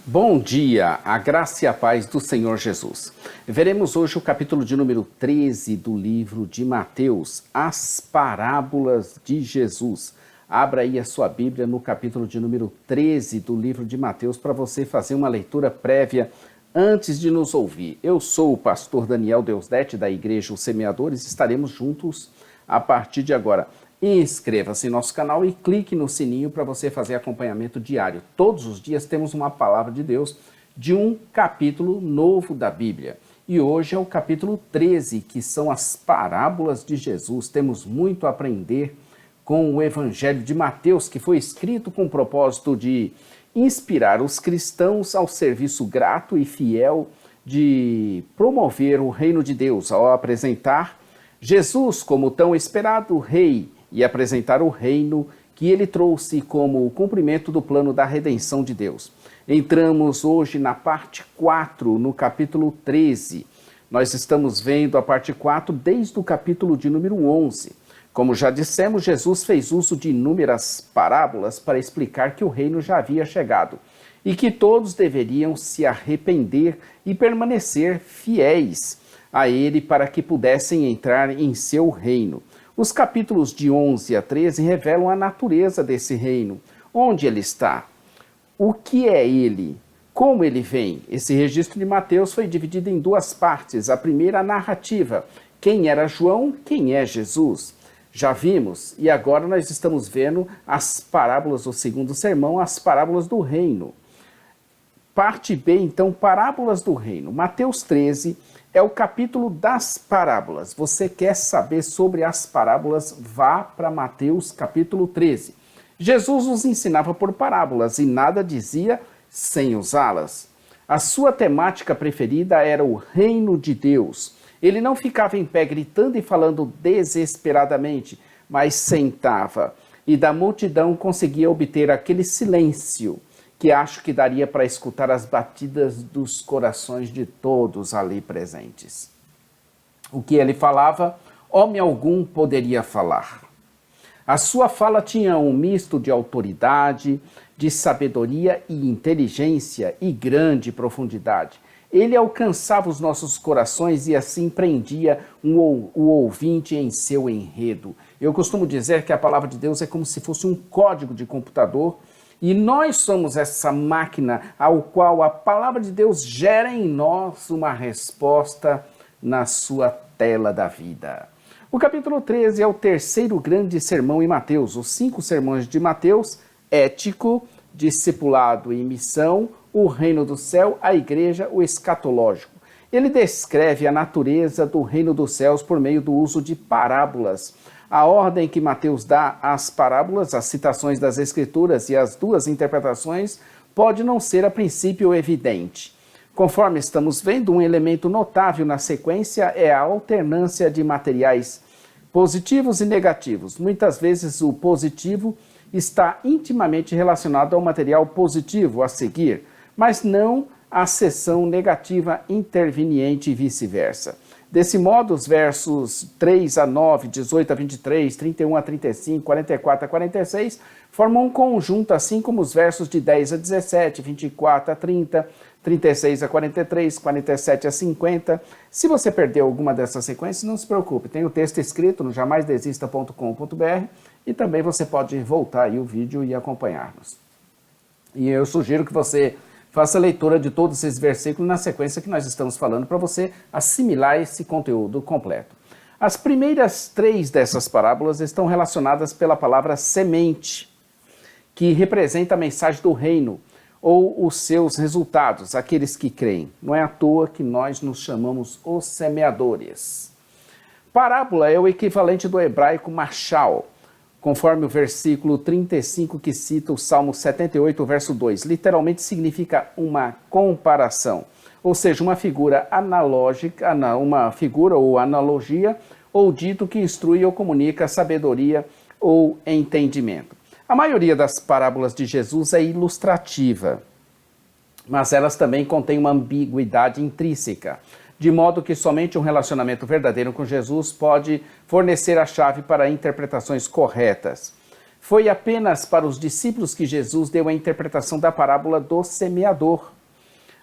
Bom dia, a graça e a paz do Senhor Jesus. Veremos hoje o capítulo de número 13 do livro de Mateus, as parábolas de Jesus. Abra aí a sua Bíblia no capítulo de número 13 do livro de Mateus para você fazer uma leitura prévia antes de nos ouvir. Eu sou o pastor Daniel Deusdete da Igreja Os Semeadores, estaremos juntos a partir de agora. Inscreva-se em nosso canal e clique no sininho para você fazer acompanhamento diário. Todos os dias temos uma palavra de Deus de um capítulo novo da Bíblia. E hoje é o capítulo 13, que são as parábolas de Jesus. Temos muito a aprender com o Evangelho de Mateus, que foi escrito com o propósito de inspirar os cristãos ao serviço grato e fiel de promover o reino de Deus, ao apresentar Jesus como tão esperado rei e apresentar o reino que ele trouxe como o cumprimento do plano da redenção de Deus. Entramos hoje na parte 4, no capítulo 13. Nós estamos vendo a parte 4 desde o capítulo de número 11. Como já dissemos, Jesus fez uso de inúmeras parábolas para explicar que o reino já havia chegado e que todos deveriam se arrepender e permanecer fiéis a ele para que pudessem entrar em seu reino. Os capítulos de 11 a 13 revelam a natureza desse reino, onde ele está, o que é ele, como ele vem. Esse registro de Mateus foi dividido em duas partes. A primeira, a narrativa, quem era João, quem é Jesus. Já vimos, e agora nós estamos vendo as parábolas do segundo sermão, as parábolas do reino. Parte B, então, parábolas do reino. Mateus 13 é o capítulo das parábolas. Você quer saber sobre as parábolas? Vá para Mateus capítulo 13. Jesus nos ensinava por parábolas e nada dizia sem usá-las. A sua temática preferida era o reino de Deus. Ele não ficava em pé gritando e falando desesperadamente, mas sentava e da multidão conseguia obter aquele silêncio que acho que daria para escutar as batidas dos corações de todos ali presentes. O que ele falava, homem algum poderia falar. A sua fala tinha um misto de autoridade, de sabedoria e inteligência e grande profundidade. Ele alcançava os nossos corações e assim prendia o ouvinte em seu enredo. Eu costumo dizer que a palavra de Deus é como se fosse um código de computador. E nós somos essa máquina ao qual a palavra de Deus gera em nós uma resposta na sua tela da vida. O capítulo 13 é o terceiro grande sermão em Mateus. Os 5 sermões de Mateus: ético, discipulado e missão, o reino do céu, a igreja, o escatológico. Ele descreve a natureza do reino dos céus por meio do uso de parábolas. A ordem que Mateus dá às parábolas, as citações das Escrituras e as duas interpretações, pode não ser a princípio evidente. Conforme estamos vendo, um elemento notável na sequência é a alternância de materiais positivos e negativos. Muitas vezes o positivo está intimamente relacionado ao material positivo a seguir, mas não à seção negativa interveniente e vice-versa. Desse modo, os versos 3 a 9, 18 a 23, 31 a 35, 44 a 46 formam um conjunto, assim como os versos de 10 a 17, 24 a 30, 36 a 43, 47 a 50. Se você perdeu alguma dessas sequências, não se preocupe, tem o texto escrito no jamaisdesista.com.br e também você pode voltar aí o vídeo e acompanhar-nos. E eu sugiro que você faça a leitura de todos esses versículos na sequência que nós estamos falando para você assimilar esse conteúdo completo. As primeiras 3 dessas parábolas estão relacionadas pela palavra semente, que representa a mensagem do reino ou os seus resultados, aqueles que creem. Não é à toa que nós nos chamamos os semeadores. Parábola é o equivalente do hebraico mashal, conforme o versículo 35 que cita o Salmo 78, verso 2. Literalmente significa uma comparação, ou seja, uma figura analógica, uma figura ou analogia, ou dito que instrui ou comunica sabedoria ou entendimento. A maioria das parábolas de Jesus é ilustrativa, mas elas também contêm uma ambiguidade intrínseca, de modo que somente um relacionamento verdadeiro com Jesus pode fornecer a chave para interpretações corretas. Foi apenas para os discípulos que Jesus deu a interpretação da parábola do semeador,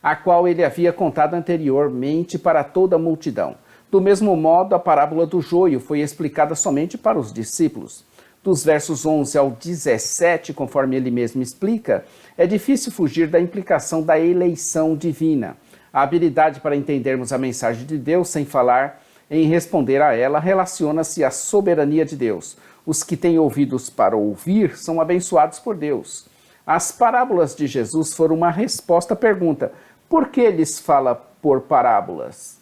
a qual ele havia contado anteriormente para toda a multidão. Do mesmo modo, a parábola do joio foi explicada somente para os discípulos. Dos versos 11 ao 17, conforme ele mesmo explica, é difícil fugir da implicação da eleição divina. A habilidade para entendermos a mensagem de Deus sem falar em responder a ela relaciona-se à soberania de Deus. Os que têm ouvidos para ouvir são abençoados por Deus. As parábolas de Jesus foram uma resposta à pergunta: por que lhes fala por parábolas?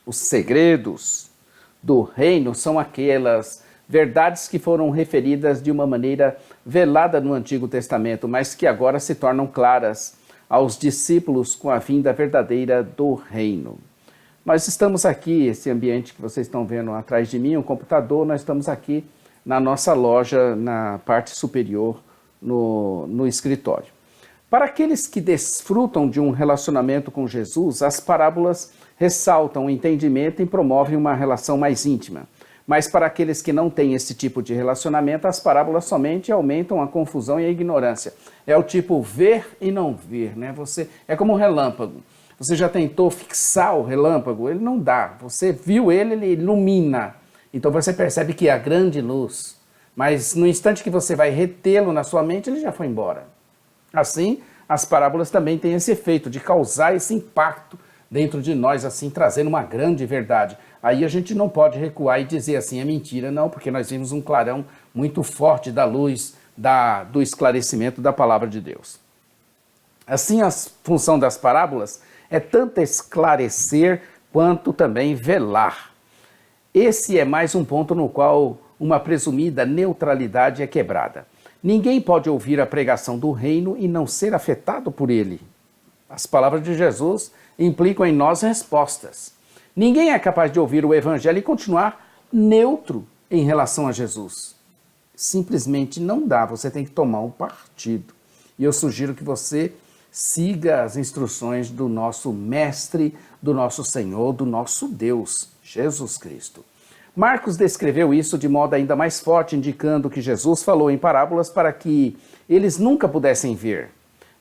Os segredos do reino são aquelas verdades que foram referidas de uma maneira velada no Antigo Testamento, mas que agora se tornam claras aos discípulos com a vinda verdadeira do reino. Nós estamos aqui, esse ambiente que vocês estão vendo atrás de mim, um computador, nós estamos aqui na nossa loja, na parte superior, no escritório. Para aqueles que desfrutam de um relacionamento com Jesus, as parábolas ressaltam o entendimento e promovem uma relação mais íntima. Mas para aqueles que não têm esse tipo de relacionamento, as parábolas somente aumentam a confusão e a ignorância. É o tipo ver e não ver, né? É como um relâmpago. Você já tentou fixar o relâmpago? Ele não dá. Você viu ele, ele ilumina. Então você percebe que é a grande luz. Mas no instante que você vai retê-lo na sua mente, ele já foi embora. Assim, as parábolas também têm esse efeito de causar esse impacto dentro de nós, assim, trazendo uma grande verdade. Aí a gente não pode recuar e dizer assim, é mentira, não, porque nós vimos um clarão muito forte da luz, do esclarecimento da palavra de Deus. Assim, a função das parábolas é tanto esclarecer quanto também velar. Esse é mais um ponto no qual uma presumida neutralidade é quebrada. Ninguém pode ouvir a pregação do reino e não ser afetado por ele. As palavras de Jesus implicam em nós respostas. Ninguém é capaz de ouvir o evangelho e continuar neutro em relação a Jesus. Simplesmente não dá, você tem que tomar um partido. E eu sugiro que você siga as instruções do nosso Mestre, do nosso Senhor, do nosso Deus, Jesus Cristo. Marcos descreveu isso de modo ainda mais forte, indicando que Jesus falou em parábolas para que eles nunca pudessem ver.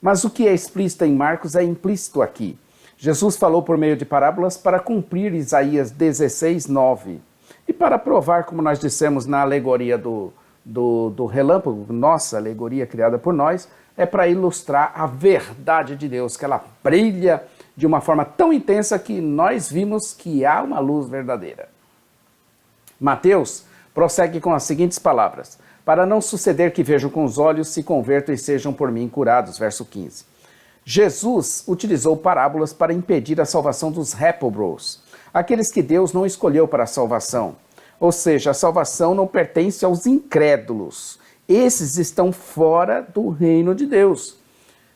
Mas o que é explícito em Marcos é implícito aqui. Jesus falou por meio de parábolas para cumprir Isaías 16, 9. E para provar, como nós dissemos na alegoria do relâmpago, nossa alegoria criada por nós, é para ilustrar a verdade de Deus, que ela brilha de uma forma tão intensa que nós vimos que há uma luz verdadeira. Mateus prossegue com as seguintes palavras: para não suceder que vejam com os olhos, se convertam e sejam por mim curados. Verso 15. Jesus utilizou parábolas para impedir a salvação dos réprobos, aqueles que Deus não escolheu para a salvação. Ou seja, a salvação não pertence aos incrédulos. Esses estão fora do reino de Deus.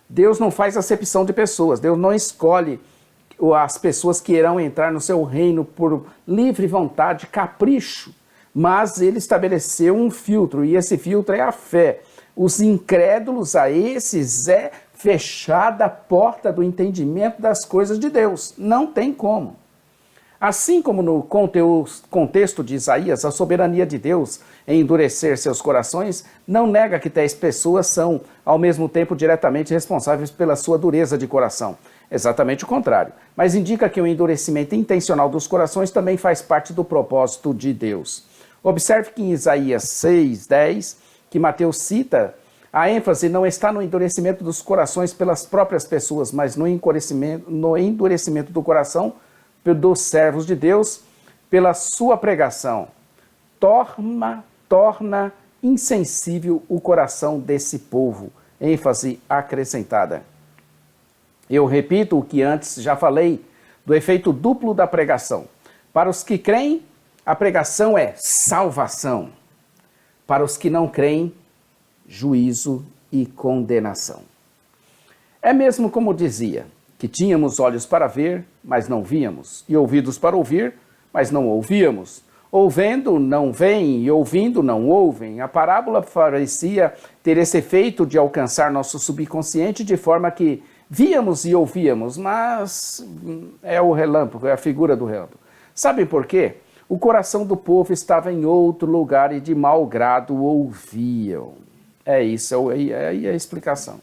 Deus não faz acepção de pessoas. Deus não escolhe as pessoas que irão entrar no seu reino por livre vontade, capricho. Mas ele estabeleceu um filtro, e esse filtro é a fé. Os incrédulos, a esses é fechada a porta do entendimento das coisas de Deus. Não tem como. Assim como no contexto de Isaías, a soberania de Deus em endurecer seus corações não nega que tais pessoas são, ao mesmo tempo, diretamente responsáveis pela sua dureza de coração. Exatamente o contrário. Mas indica que o endurecimento intencional dos corações também faz parte do propósito de Deus. Observe que em Isaías 6, 10, que Mateus cita, a ênfase não está no endurecimento dos corações pelas próprias pessoas, mas no endurecimento do coração dos servos de Deus pela sua pregação. Torna insensível o coração desse povo. ênfase acrescentada. Eu repito o que antes já falei do efeito duplo da pregação. Para os que creem, a pregação é salvação. Para os que não creem, juízo e condenação. É mesmo como dizia, que tínhamos olhos para ver, mas não víamos, e ouvidos para ouvir, mas não ouvíamos. Ouvendo, não veem, e ouvindo, não ouvem. A parábola parecia ter esse efeito de alcançar nosso subconsciente de forma que víamos e ouvíamos, mas é o relâmpago, é a figura do relâmpago. Sabem por quê? O coração do povo estava em outro lugar e de mau grado ouviam. É isso, é a explicação.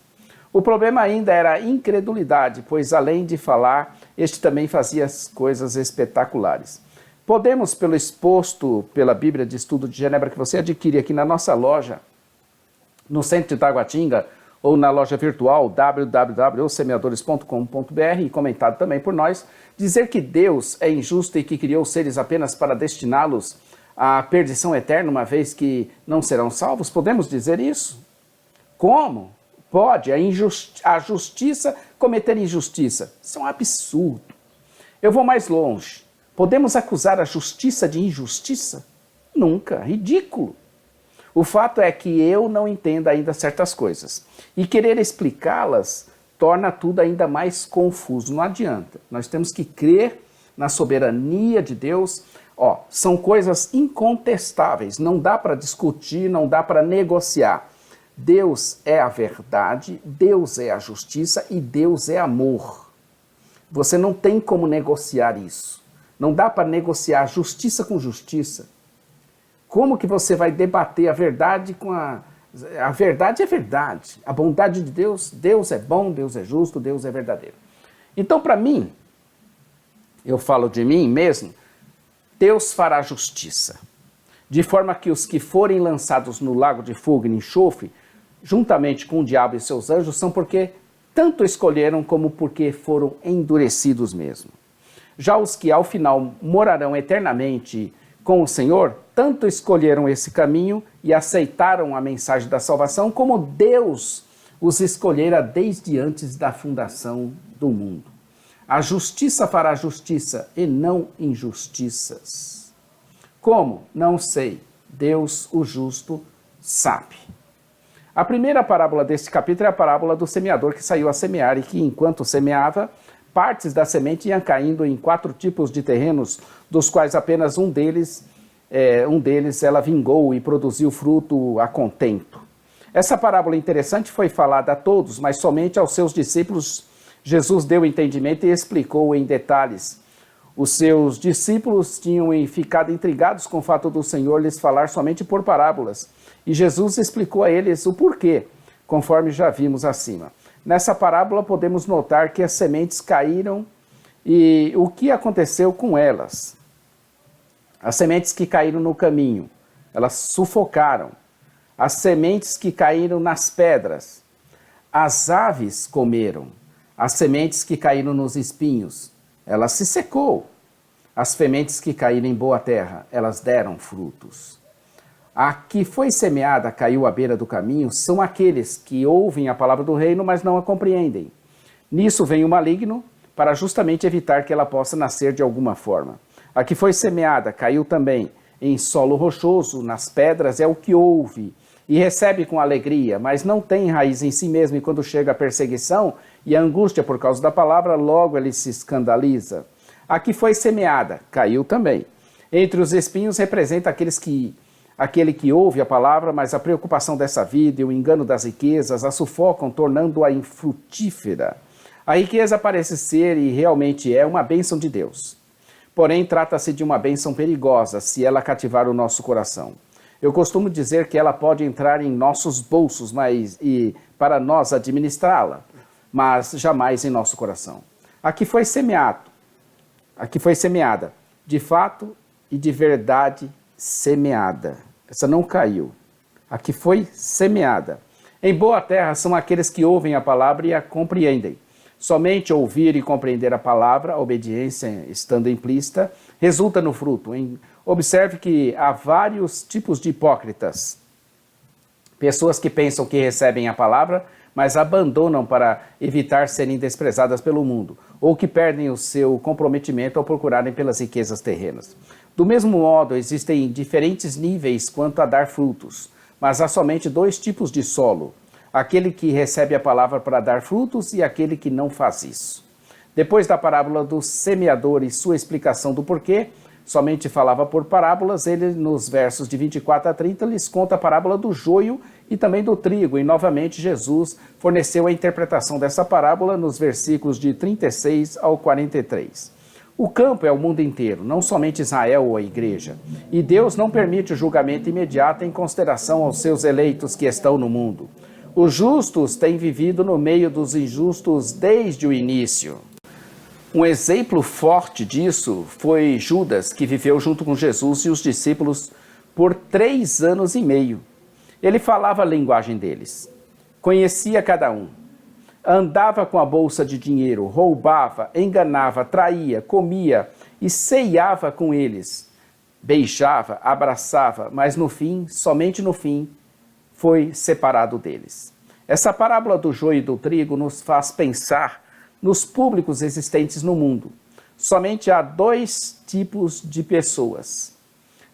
O problema ainda era a incredulidade, pois além de falar, este também fazia coisas espetaculares. Podemos, pelo exposto pela Bíblia de Estudo de Genebra, que você adquire aqui na nossa loja, no centro de Taguatinga, ou na loja virtual www.semeadores.com.br, e comentado também por nós, dizer que Deus é injusto e que criou seres apenas para destiná-los à perdição eterna, uma vez que não serão salvos? Podemos dizer isso? Como pode a justiça cometer injustiça? Isso é um absurdo. Eu vou mais longe. Podemos acusar a justiça de injustiça? Nunca. Ridículo. O fato é que eu não entendo ainda certas coisas. E querer explicá-las torna tudo ainda mais confuso. Não adianta. Nós temos que crer na soberania de Deus. São coisas incontestáveis. Não dá para discutir, não dá para negociar. Deus é a verdade, Deus é a justiça e Deus é amor. Você não tem como negociar isso. Não dá para negociar justiça com justiça. Como que você vai debater a verdade com a... A verdade é verdade. A bondade de Deus, Deus é bom, Deus é justo, Deus é verdadeiro. Então, para mim, eu falo de mim mesmo, Deus fará justiça. De forma que os que forem lançados no lago de fogo e enxofre, juntamente com o diabo e seus anjos, são porque tanto escolheram como porque foram endurecidos mesmo. Já os que ao final morarão eternamente com o Senhor, tanto escolheram esse caminho e aceitaram a mensagem da salvação, como Deus os escolhera desde antes da fundação do mundo. A justiça fará justiça e não injustiças. Como? Não sei. Deus, o justo, sabe. A primeira parábola deste capítulo é a parábola do semeador que saiu a semear e que, enquanto semeava, partes da semente iam caindo em 4 tipos de terrenos, dos quais apenas um deles ela vingou e produziu fruto a contento. Essa parábola interessante foi falada a todos, mas somente aos seus discípulos Jesus deu entendimento e explicou em detalhes. Os seus discípulos tinham ficado intrigados com o fato do Senhor lhes falar somente por parábolas, e Jesus explicou a eles o porquê, conforme já vimos acima. Nessa parábola podemos notar que as sementes caíram e o que aconteceu com elas. As sementes que caíram no caminho, elas sufocaram. As sementes que caíram nas pedras, as aves comeram. As sementes que caíram nos espinhos, ela se secou. As sementes que caíram em boa terra, elas deram frutos. A que foi semeada caiu à beira do caminho são aqueles que ouvem a palavra do reino, mas não a compreendem. Nisso vem o maligno, para justamente evitar que ela possa nascer de alguma forma. A que foi semeada caiu também em solo rochoso, nas pedras, é o que ouve e recebe com alegria, mas não tem raiz em si mesmo, e quando chega a perseguição e a angústia por causa da palavra, logo ele se escandaliza. A que foi semeada caiu também. Entre os espinhos representa aquele que ouve a palavra, mas a preocupação dessa vida e o engano das riquezas a sufocam, tornando-a infrutífera. A riqueza parece ser e realmente é uma bênção de Deus. Porém, trata-se de uma bênção perigosa se ela cativar o nosso coração. Eu costumo dizer que ela pode entrar em nossos bolsos para nós administrá-la, mas jamais em nosso coração. A que foi semeada, de fato e de verdade semeada. Essa não caiu. A que foi semeada. Em boa terra são aqueles que ouvem a palavra e a compreendem. Somente ouvir e compreender a palavra, a obediência estando implícita, resulta no fruto. Observe que há vários tipos de hipócritas. Pessoas que pensam que recebem a palavra, mas abandonam para evitar serem desprezadas pelo mundo, ou que perdem o seu comprometimento ao procurarem pelas riquezas terrenas. Do mesmo modo, existem diferentes níveis quanto a dar frutos, mas há somente 2 tipos de solo: aquele que recebe a palavra para dar frutos e aquele que não faz isso. Depois da parábola do semeador e sua explicação do porquê, somente falava por parábolas, ele nos versos de 24 a 30 lhes conta a parábola do joio e também do trigo, e novamente Jesus forneceu a interpretação dessa parábola nos versículos de 36 ao 43. O campo é o mundo inteiro, não somente Israel ou a igreja. E Deus não permite o julgamento imediato em consideração aos seus eleitos que estão no mundo. Os justos têm vivido no meio dos injustos desde o início. Um exemplo forte disso foi Judas, que viveu junto com Jesus e os discípulos por 3 anos e meio. Ele falava a linguagem deles, conhecia cada um, andava com a bolsa de dinheiro, roubava, enganava, traía, comia e ceiava com eles. Beijava, abraçava, mas no fim, somente no fim, foi separado deles. Essa parábola do joio e do trigo nos faz pensar nos públicos existentes no mundo. Somente há 2 tipos de pessoas.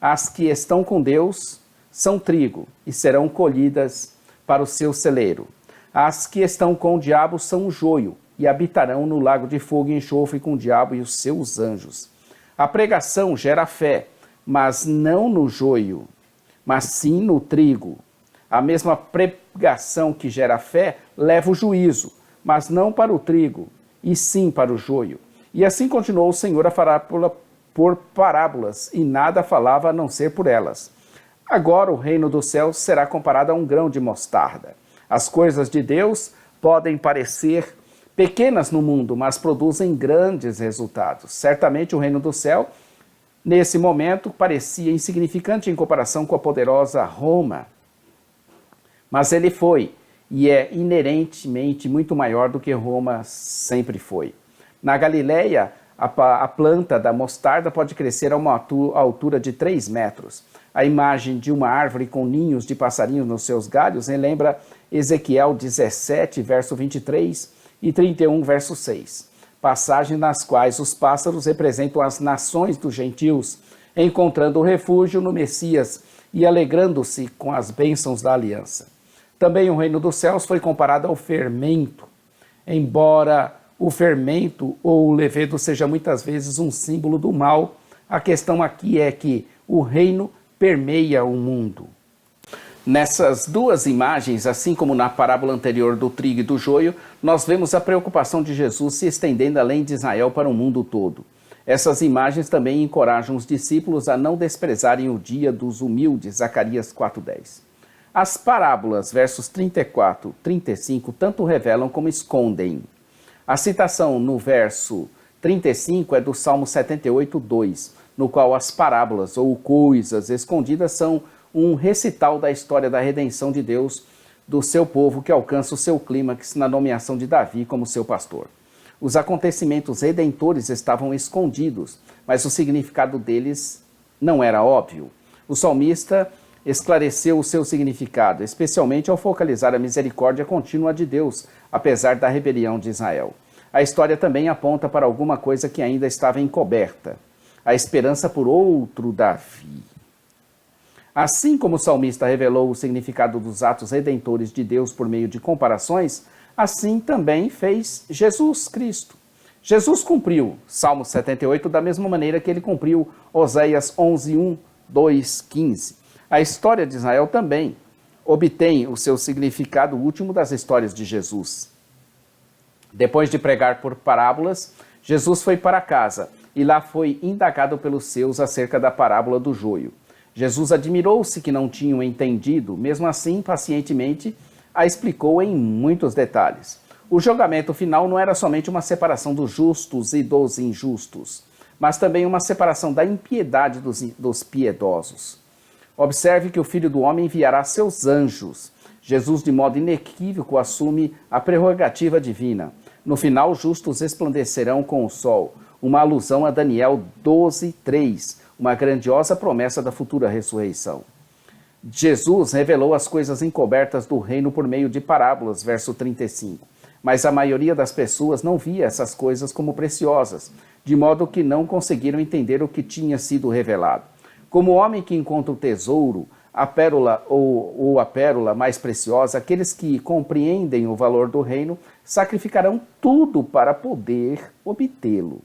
As que estão com Deus são trigo e serão colhidas para o seu celeiro. As que estão com o diabo são o joio e habitarão no lago de fogo e enxofre com o diabo e os seus anjos. A pregação gera fé, mas não no joio, mas sim no trigo. A mesma pregação que gera fé leva o juízo, mas não para o trigo, e sim para o joio. E assim continuou o Senhor a falar por parábolas, e nada falava a não ser por elas. Agora o reino dos céus será comparado a um grão de mostarda. As coisas de Deus podem parecer pequenas no mundo, mas produzem grandes resultados. Certamente o reino do céu, nesse momento, parecia insignificante em comparação com a poderosa Roma. Mas ele foi, e é inerentemente muito maior do que Roma sempre foi. Na Galileia, a planta da mostarda pode crescer a uma altura de 3 metros. A imagem de uma árvore com ninhos de passarinhos nos seus galhos relembra Ezequiel 17, verso 23 e 31, verso 6. Passagens nas quais os pássaros representam as nações dos gentios, encontrando refúgio no Messias e alegrando-se com as bênçãos da aliança. Também o reino dos céus foi comparado ao fermento, embora o fermento ou o levedo seja muitas vezes um símbolo do mal. A questão aqui é que o reino permeia o mundo. Nessas 2 imagens, assim como na parábola anterior do trigo e do joio, nós vemos a preocupação de Jesus se estendendo além de Israel para o mundo todo. Essas imagens também encorajam os discípulos a não desprezarem o dia dos humildes, Zacarias 4:10. As parábolas, versos 34 e 35, tanto revelam como escondem. A citação no verso 35 é do Salmo 78:2, no qual as parábolas ou coisas escondidas são um recital da história da redenção de Deus do seu povo que alcança o seu clímax na nomeação de Davi como seu pastor. Os acontecimentos redentores estavam escondidos, mas o significado deles não era óbvio. O salmista esclareceu o seu significado, especialmente ao focalizar a misericórdia contínua de Deus, apesar da rebelião de Israel. A história também aponta para alguma coisa que ainda estava encoberta, a esperança por outro Davi. Assim como o salmista revelou o significado dos atos redentores de Deus por meio de comparações, assim também fez Jesus Cristo. Jesus cumpriu Salmo 78 da mesma maneira que ele cumpriu Oséias 11:1, 2, 15. A história de Israel também obtém o seu significado último das histórias de Jesus. Depois de pregar por parábolas, Jesus foi para casa e lá foi indagado pelos seus acerca da parábola do joio. Jesus admirou-se que não tinham entendido, mesmo assim, pacientemente, a explicou em muitos detalhes. O julgamento final não era somente uma separação dos justos e dos injustos, mas também uma separação da impiedade dos piedosos. Observe que o Filho do Homem enviará seus anjos. Jesus, de modo inequívoco, assume a prerrogativa divina. No final, os justos resplandecerão com o sol, uma alusão a Daniel 12:3, uma grandiosa promessa da futura ressurreição. Jesus revelou as coisas encobertas do reino por meio de parábolas, verso 35. Mas a maioria das pessoas não via essas coisas como preciosas, de modo que não conseguiram entender o que tinha sido revelado. Como o homem que encontra o tesouro, a pérola ou a pérola mais preciosa, aqueles que compreendem o valor do reino sacrificarão tudo para poder obtê-lo.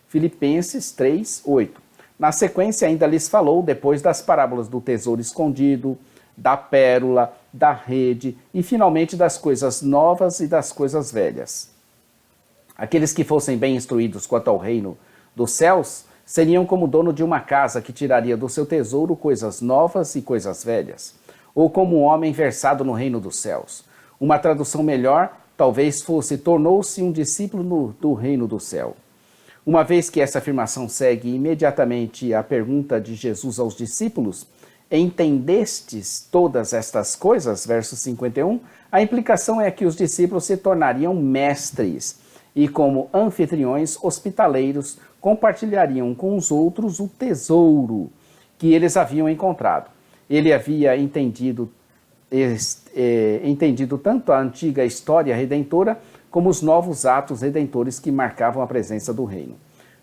Filipenses 3:8. Na sequência ainda lhes falou, depois das parábolas do tesouro escondido, da pérola, da rede e finalmente das coisas novas e das coisas velhas. Aqueles que fossem bem instruídos quanto ao reino dos céus seriam como o dono de uma casa que tiraria do seu tesouro coisas novas e coisas velhas, ou como um homem versado no reino dos céus. Uma tradução melhor talvez fosse: tornou-se um discípulo do reino do céu. Uma vez que essa afirmação segue imediatamente a pergunta de Jesus aos discípulos: entendestes todas estas coisas? Verso 51, a implicação é que os discípulos se tornariam mestres e, como anfitriões hospitaleiros, compartilhariam com os outros o tesouro que eles haviam encontrado. Ele havia entendido tanto a antiga história redentora como os novos atos redentores que marcavam a presença do reino.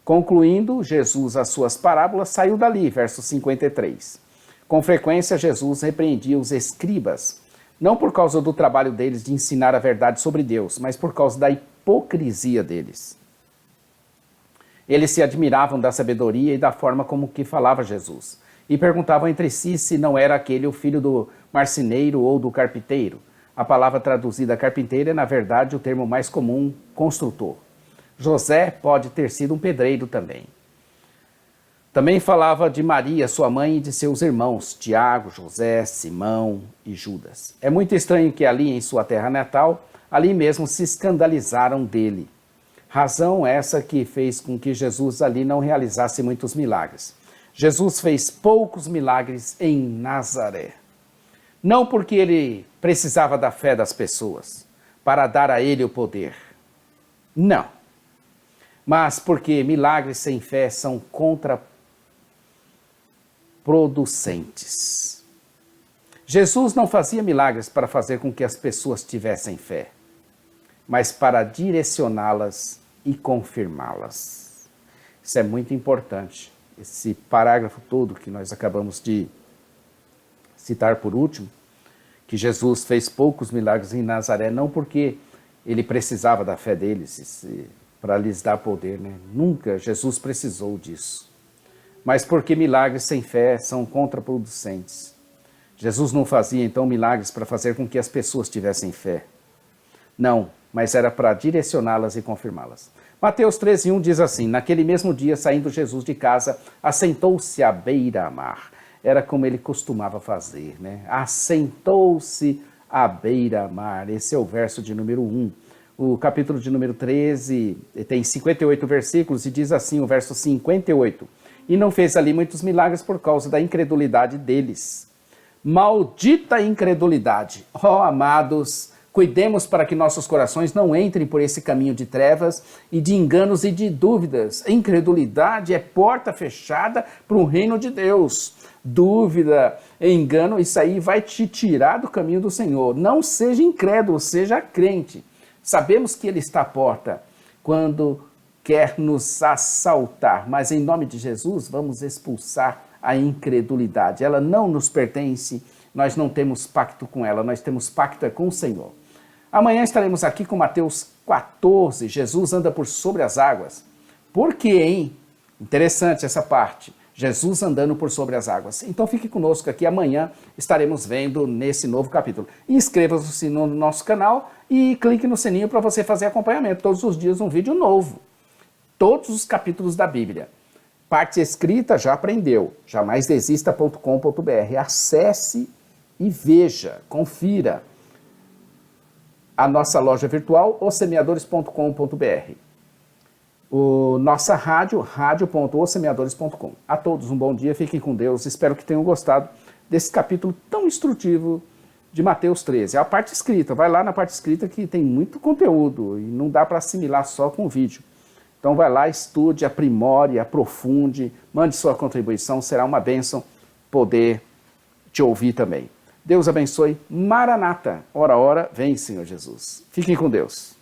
Concluindo Jesus as suas parábolas, saiu dali, verso 53. Com frequência, Jesus repreendia os escribas, não por causa do trabalho deles de ensinar a verdade sobre Deus, mas por causa da hipocrisia deles. Eles se admiravam da sabedoria e da forma como que falava Jesus, e perguntavam entre si se não era aquele o filho do marceneiro ou do carpinteiro. A palavra traduzida carpinteiro é, na verdade, o termo mais comum, construtor. José pode ter sido um pedreiro também. Também falava de Maria, sua mãe, e de seus irmãos, Tiago, José, Simão e Judas. É muito estranho que ali, em sua terra natal, ali mesmo se escandalizaram dele. Razão essa que fez com que Jesus ali não realizasse muitos milagres. Jesus fez poucos milagres em Nazaré. Não porque ele precisava da fé das pessoas, para dar a ele o poder. Não. Mas porque milagres sem fé são contraproducentes. Jesus não fazia milagres para fazer com que as pessoas tivessem fé, mas para direcioná-las e confirmá-las. Isso é muito importante. Esse parágrafo todo que nós acabamos de citar por último, que Jesus fez poucos milagres em Nazaré, não porque ele precisava da fé deles para lhes dar poder, né? Nunca Jesus precisou disso. Mas porque milagres sem fé são contraproducentes. Jesus não fazia então milagres para fazer com que as pessoas tivessem fé. Não, mas era para direcioná-las e confirmá-las. Mateus 13:1 diz assim: naquele mesmo dia, saindo Jesus de casa, assentou-se à beira-mar. Era como ele costumava fazer, né? Assentou-se à beira-mar. Esse é o verso de número 1. O capítulo de número 13 tem 58 versículos e diz assim o verso 58. E não fez ali muitos milagres por causa da incredulidade deles. Maldita incredulidade! Ó amados, cuidemos para que nossos corações não entrem por esse caminho de trevas e de enganos e de dúvidas. A incredulidade é porta fechada para o reino de Deus. Dúvida, engano, isso aí vai te tirar do caminho do Senhor. Não seja incrédulo, seja crente. Sabemos que Ele está à porta quando quer nos assaltar, mas em nome de Jesus vamos expulsar a incredulidade. Ela não nos pertence, nós não temos pacto com ela, nós temos pacto com o Senhor. Amanhã estaremos aqui com Mateus 14, Jesus anda por sobre as águas. Por quê, hein? Interessante essa parte. Jesus andando por sobre as águas. Então fique conosco aqui, amanhã estaremos vendo nesse novo capítulo. Inscreva-se no nosso canal e clique no sininho para você fazer acompanhamento. Todos os dias um vídeo novo. Todos os capítulos da Bíblia. Parte escrita já aprendeu, jamaisdesista.com.br. Acesse e veja, confira a nossa loja virtual, ossemeadores.com.br. Nossa rádio, radio.ossemeadores.com. A todos um bom dia, fiquem com Deus, espero que tenham gostado desse capítulo tão instrutivo de Mateus 13. É a parte escrita, vai lá na parte escrita que tem muito conteúdo e não dá para assimilar só com o vídeo. Então vai lá, estude, aprimore, aprofunde, mande sua contribuição, será uma bênção poder te ouvir também. Deus abençoe, Maranata, ora, ora, vem Senhor Jesus. Fiquem com Deus.